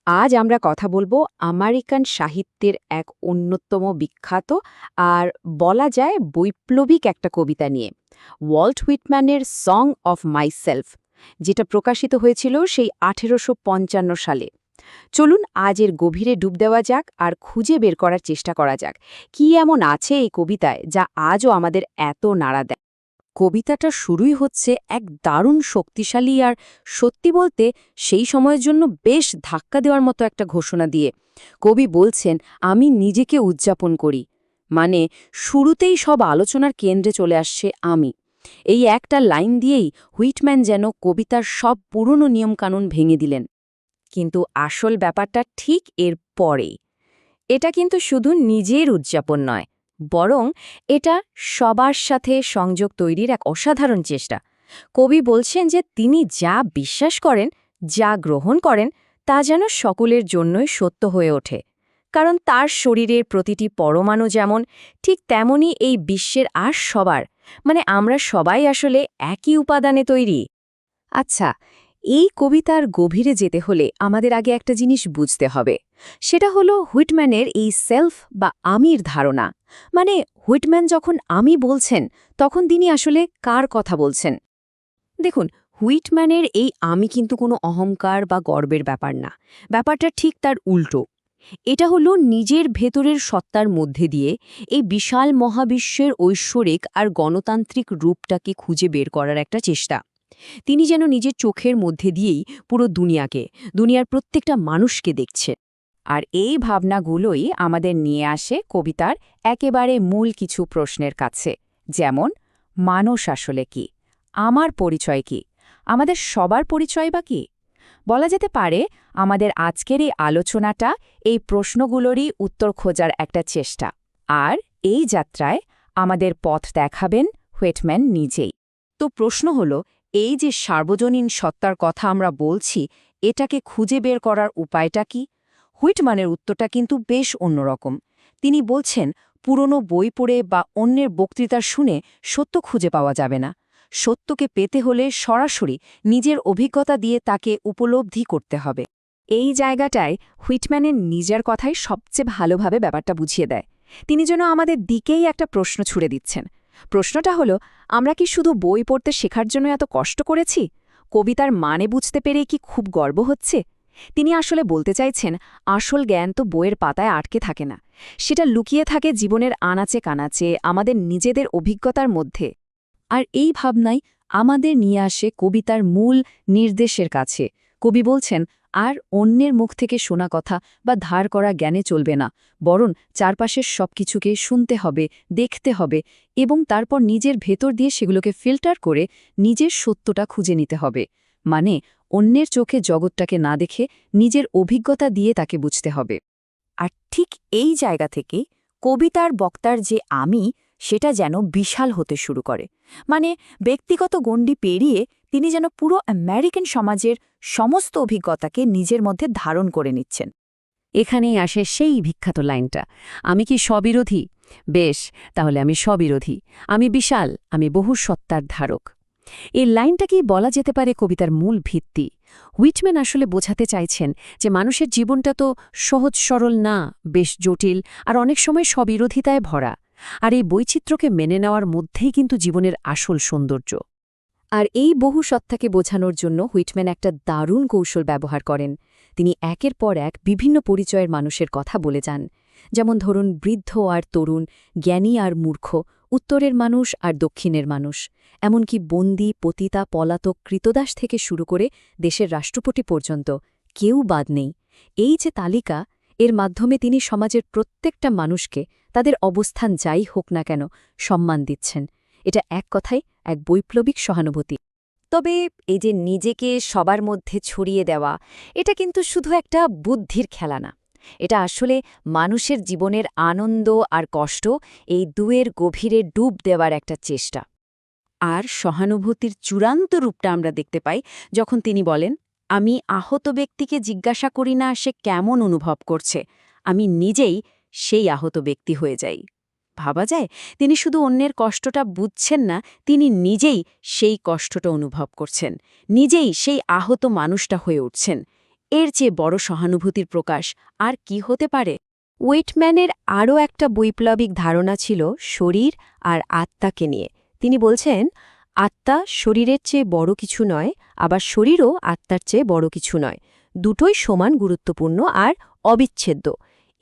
আজ আমরা কথা বলবো আমেরিকান সাহিত্যের এক অন্যতম বিখ্যাত আর বলা যায় বৈপ্লবিক একটা কবিতা নিয়ে, ওয়াল্ট হুইটম্যানের সং অফ মাইসেলফ, যেটা প্রকাশিত হয়েছিল সেই 1855 সালে। চলুন আজ এর গভীরে ডুব দেওয়া যাক আর খুঁজে বের করার চেষ্টা করা যাক কি এমন আছে এই কবিতায় যা আজও আমাদের এত নাড়া দেয়। কবিতাটা শুরুই হচ্ছে এক দারুণ শক্তিশালী আর সত্যি বলতে সেই সময়ের জন্য বেশ ধাক্কা দেওয়ার মতো একটা ঘোষণা দিয়ে কবি বলছেন, আমি নিজেকে উদযাপন করি। মানে শুরুতেই সব আলোচনার কেন্দ্রে চলে আসছে আমি। এই একটা লাইন দিয়েই হুইটম্যান যেন কবিতার সব পুরনো নিয়মকানুন ভেঙে দিলেন। কিন্তু আসল ব্যাপারটা ঠিক এর পরেই। এটা কিন্তু শুধু নিজের উদযাপন নয়, বরং এটা সবার সাথে সংযোগ তৈরির এক অসাধারণ চেষ্টা। কবি বলছেন যে তিনি যা বিশ্বাস করেন, যা গ্রহণ করেন, তা যেন সকলের জন্যই সত্য হয়ে ওঠে। কারণ তার শরীরের প্রতিটি পরমাণু যেমন, ঠিক তেমনি এই বিশ্বের আর সবার, মানে আমরা সবাই আসলে একই উপাদানে তৈরি। আচ্ছা, এই কবিতার গভীরে যেতে হলে আমাদের আগে একটা জিনিস বুঝতে হবে। সেটা হলো হুইটম্যানের এই সেলফ বা আমির ধারণা। মানে হুইটম্যান যখন আমি বলছেন, তখন তিনি আসলে কার কথা বলছেন? দেখুন, হুইটম্যানের এই আমি কিন্তু কোনো অহংকার বা গর্বের ব্যাপার না। ব্যাপারটা ঠিক তার উল্টো। এটা হলো নিজের ভেতরের সত্তার মধ্যে দিয়ে এই বিশাল মহাবিশ্বের ঐশ্বরিক আর গণতান্ত্রিক রূপটাকে খুঁজে বের করার একটা চেষ্টা। তিনি যেন নিজের চোখের মধ্যে দিয়েই পুরো দুনিয়াকে, দুনিয়ার প্রত্যেকটা মানুষকে দেখছেন। আর এই ভাবনাগুলোই আমাদের নিয়ে আসে কবিতার একেবারে মূল কিছু প্রশ্নের কাছে। যেমন, মানুষ আসলে কি? আমার পরিচয় কি? আমাদের সবার পরিচয় বা কি? বলা যেতে পারে আমাদের আজকের এই আলোচনাটা এই প্রশ্নগুলোরই উত্তর খোঁজার একটা চেষ্টা। আর এই যাত্রায় আমাদের পথ দেখাবেন হুইটম্যান নিজেই। তো প্রশ্ন হলো, এই যে সার্বজনীন সত্তার কথা আমরা বলছি, এটাকে খুঁজে বের করার উপায়টা কি? হুইটম্যানের উত্তরটা কিন্তু বেশ অন্যরকম। তিনি বলছেন, পুরনো বই পড়ে বা অন্যের বক্তৃতা শুনে সত্য খুঁজে পাওয়া যাবে না। সত্যকে পেতে হলে সরাসরি নিজের অভিজ্ঞতা দিয়ে তাকে উপলব্ধি করতে হবে। এই জায়গাটায় হুইটম্যানের নিজের কথাই সবচেয়ে ভালোভাবে ব্যাপারটা বুঝিয়ে দেয়। তিনি যেন আমাদের দিকেই একটা প্রশ্ন ছুড়ে দিচ্ছেন। প্রশ্নটা হলো, আমরা কি শুধু বই পড়তে শেখার জন্য এত কষ্ট করেছি? কবিতার মানে বুঝতে পেরে কি খুব গর্ব হচ্ছে? তিনি আসলে বলতে চাইছেন, আসল জ্ঞান তো বইয়ের পাতায় আটকে থাকে না। সেটা লুকিয়ে থাকে জীবনের আনাচে কানাচে, আমাদের নিজেদের অভিজ্ঞতার মধ্যে। আর এই ভাবনাই আমাদের নিয়ে আসে কবিতার মূল নির্দেশের কাছে। কবি বলছেন, আর অন্যের মুখ থেকে শোনা কথা বা ধার করা জ্ঞানে চলবে না, বরং চারপাশের সবকিছুকে শুনতে হবে, দেখতে হবে এবং তারপর নিজের ভেতর দিয়ে সেগুলোকে ফিল্টার করে নিজের সত্যটা খুঁজে নিতে হবে। মানে অন্যের চোখে জগৎটাকে না দেখে নিজের অভিজ্ঞতা দিয়ে তাকে বুঝতে হবে। আর ঠিক এই জায়গা থেকে কবিতার বক্তার যে আমি, সেটা যেন বিশাল হতে শুরু করে। মানে ব্যক্তিগত গণ্ডি পেরিয়ে তিনি যেন পুরো আমেরিকান সমাজের সমস্ত অভিজ্ঞতাকে নিজের মধ্যে ধারণ করে নিচ্ছেন। এখানেই আসে সেই বিখ্যাত লাইনটা, আমি কি স্ববিরোধী? বেশ, তাহলে আমি স্ববিরোধী। আমি বিশাল, আমি বহু সত্তার ধারক। এই লাইনটাকেই বলা যেতে পারে কবিতার মূল ভিত্তি। হুইটম্যান আসলে বোঝাতে চাইছেন যে মানুষের জীবনটা তো সহজ সরল না, বেশ জটিল আর অনেক সময় স্ববিরোধিতায় ভরা। আর এই বৈচিত্র্যকে মেনে নেওয়ার মধ্যেই কিন্তু জীবনের আসল সৌন্দর্য। আর এই বহু সত্তাকে বোঝানোর জন্য হুইটম্যান একটা দারুণ কৌশল ব্যবহার করেন। তিনি একের পর এক বিভিন্ন পরিচয়ের মানুষের কথা বলে যান। যেমন ধরুন, বৃদ্ধ আর তরুণ, জ্ঞানী আর মূর্খ, উত্তরের মানুষ আর দক্ষিণের মানুষ, এমনকি বন্দী, পতিতা, পলাতক, কৃতদাস থেকে শুরু করে দেশের রাষ্ট্রপতি পর্যন্ত কেউ বাদ নেই। এই যে তালিকা, এর মাধ্যমে তিনি সমাজের প্রত্যেকটা মানুষকে, তাদের অবস্থান যাই হোক না কেন, সম্মান দিচ্ছেন। এটা এক কথায় এক বৈপ্লবিক সহানুভূতি। তবে এই যে নিজেকে সবার মধ্যে ছড়িয়ে দেওয়া, এটা কিন্তু শুধু একটা বুদ্ধির খেলা না। এটা আসলে মানুষের জীবনের আনন্দ আর কষ্ট, এই দুয়ের গভীরে ডুব দেওয়ার একটা চেষ্টা। আর সহানুভূতির চূড়ান্ত রূপটা আমরা দেখতে পাই যখন তিনি বলেন, আমি আহত ব্যক্তিকে জিজ্ঞাসা করি না সে কেমন অনুভব করছে, আমি নিজেই সেই আহত ব্যক্তি হয়ে যাই। ভাবা যায়, তিনি শুধু অন্যের কষ্টটা বুঝছেন না, তিনি নিজেই সেই কষ্টটা অনুভব করছেন, নিজেই সেই আহত মানুষটা হয়ে উঠছেন। এর চেয়ে বড় সহানুভূতির প্রকাশ আর কি হতে পারে? উইটম্যানের আরও একটা বৈপ্লবিক ধারণা ছিল শরীর আর আত্মাকে নিয়ে। তিনি বলছেন, আত্মা শরীরের চেয়ে বড় কিছু নয়, আবার শরীরও আত্মার চেয়ে বড় কিছু নয়। দুটোই সমান গুরুত্বপূর্ণ আর অবিচ্ছেদ্য।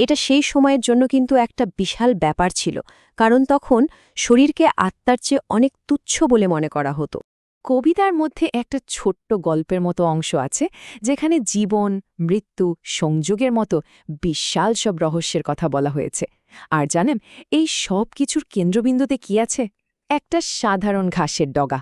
এটা সেই সময়ের জন্য কিন্তু একটা বিশাল ব্যাপার ছিল, কারণ তখন শরীরকে আত্মার চেয়ে অনেক তুচ্ছ বলে মনে করা হতো। কবিতার মধ্যে একটা ছোট্ট গল্পের মতো অংশ আছে, যেখানে জীবন, মৃত্যু, সংযোগের মতো বিশাল সব রহস্যের কথা বলা হয়েছে। আর জানেন, এই সব কিছুর কেন্দ্রবিন্দুতে কি আছে? একটা সাধারণ ঘাসের ডগা।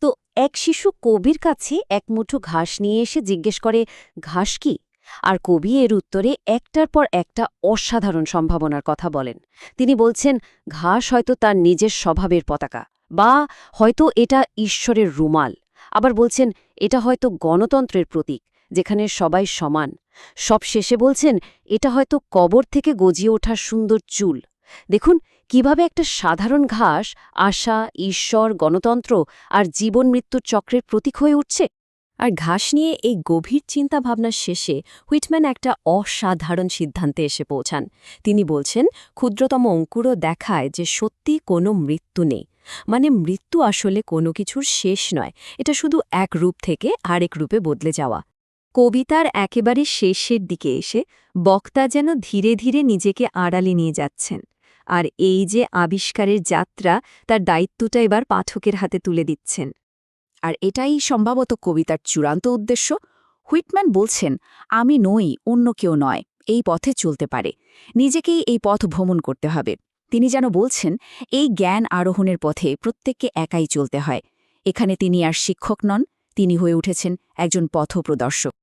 তো এক শিশু কবির কাছে এক মুঠো ঘাস নিয়ে এসে জিজ্ঞেস করে, ঘাস কি? আর কবি এর উত্তরে একটার পর একটা অসাধারণ সম্ভাবনার কথা বলেন। তিনি বলছেন, ঘাস হয়তো তার নিজের স্বভাবের পতাকা, বা হয়তো এটা ঈশ্বরের রুমাল। আবার বলছেন, এটা হয়তো গণতন্ত্রের প্রতীক, যেখানে সবাই সমান। সব শেষে বলছেন, এটা হয়তো কবর থেকে গজিয়ে ওঠা সুন্দর চুল। দেখুন কিভাবে একটা সাধারণ ঘাস আশা, ঈশ্বর, গণতন্ত্র আর জীবন মৃত্যুর চক্রের প্রতীক হয়ে উঠছে। আর ঘাস নিয়ে এই গভীর চিন্তাভাবনার শেষে হুইটম্যান একটা অসাধারণ সিদ্ধান্তে এসে পৌঁছান। তিনি বলছেন, ক্ষুদ্রতম অঙ্কুরও দেখায় যে সত্যি কোনো মৃত্যু নেই। মানে মৃত্যু আসলে কোনো কিছুর শেষ নয়, এটা শুধু এক রূপ থেকে আরেক রূপে বদলে যাওয়া। কবিতার একেবারে শেষের দিকে এসে বক্তা যেন ধীরে ধীরে নিজেকে আড়ালে নিয়ে যাচ্ছেন। আর এই যে আবিষ্কারের যাত্রা, তার দায়িত্বটা এবার পাঠকের হাতে তুলে দিচ্ছেন। আর এটাই সম্ভবত কবিতার চূড়ান্ত উদ্দেশ্য। হুইটম্যান বলছেন, আমি নই, অন্য কেউ নয়, এই পথে চলতে পারে। নিজেকেই এই পথ ভ্রমণ করতে হবে। তিনি যেন বলছেন, এই জ্ঞান আরোহণের পথে প্রত্যেককে একাই চলতে হয়। এখানে তিনি আর শিক্ষক নন, তিনি হয়ে উঠেছেন একজন পথপ্রদর্শক।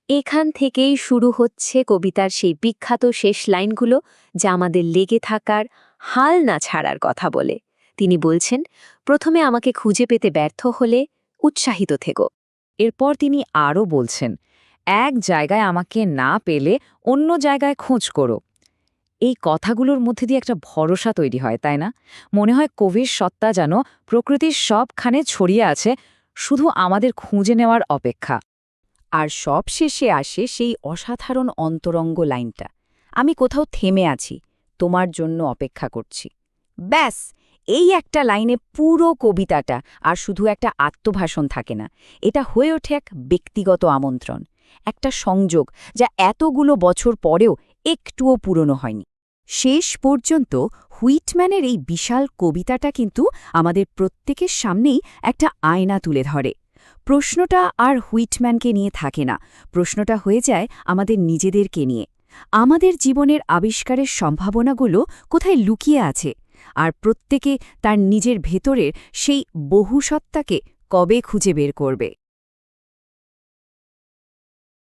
এখান থেকেই শুরু হচ্ছে কবিতার সেই বিখ্যাত শেষ লাইনগুলো, যা আমাদের লেগে থাকার, হাল না ছাড়ার কথা বলে। তিনি বলছেন, প্রথমে আমাকে খুঁজে পেতে ব্যর্থ হলে উৎসাহিত থেকো। এরপর তিনি আরও বলছেন, এক জায়গায় আমাকে না পেলে অন্য জায়গায় খোঁজ করো। এই কথাগুলোর মধ্যে দিয়ে একটা ভরসা তৈরি হয়, তাই না? মনে হয় কবির সত্তা যেন প্রকৃতির সবখানে ছড়িয়ে আছে, শুধু আমাদের খুঁজে নেওয়ার অপেক্ষা। আর সব শেষে আসে সেই অসাধারণ অন্তরঙ্গ লাইনটা, আমি কোথাও থেমে আছি, তোমার জন্য অপেক্ষা করছি। ব্যাস, এই একটা লাইনে পুরো কবিতাটা আর শুধু একটা আত্মভাষণ থাকে না, এটা হয়ে ওঠে এক ব্যক্তিগত আমন্ত্রণ, একটা সংযোগ যা এতগুলো বছর পরেও একটুও পুরনো হয়নি। শেষ পর্যন্ত হুইটম্যানের এই বিশাল কবিতাটা কিন্তু আমাদের প্রত্যেকের সামনেই একটা আয়না তুলে ধরে। প্রশ্নটা আর হুইটম্যানকে নিয়ে থাকে না, প্রশ্নটা হয়ে যায় আমাদের নিজেদেরকে নিয়ে। আমাদের জীবনের আবিষ্কারের সম্ভাবনাগুলো কোথায় লুকিয়ে আছে, আর প্রত্যেকে তার নিজের ভেতরের সেই বহুসত্তাকে কবে খুঁজে বের করবে।